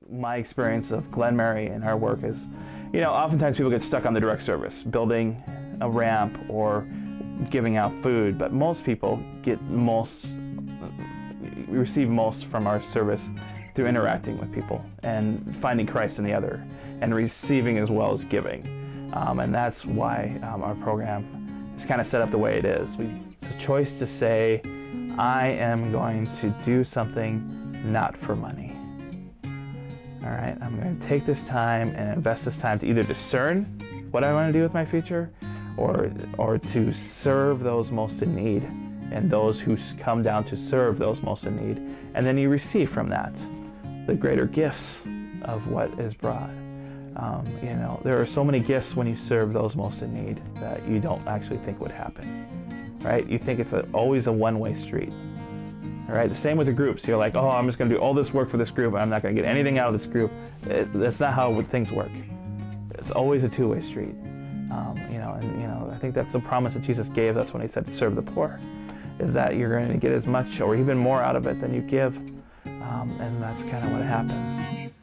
My experience of Glenmary and our work is, oftentimes people get stuck on the direct service, building a ramp or giving out food, but most people we receive most from our service through interacting with people and finding Christ in the other and receiving as well as giving. And that's why our program is kind of set up the way it is. It's a choice to say, I am going to do something not for money. All right, I'm going to take this time and invest this time to either discern what I want to do with my future or to serve those most in need and those who come down to serve those most in need. And then you receive from that the greater gifts of what is brought. There are so many gifts when you serve those most in need that you don't actually think would happen, right? You think it's always a one-way street. All right, the same with the groups. You're like, oh, I'm just going to do all this work for this group, and I'm not going to get anything out of this group. That's not how things work. It's always a two-way street. I think that's the promise that Jesus gave us when he said to serve the poor, is that you're going to get as much or even more out of it than you give, and that's kind of what happens.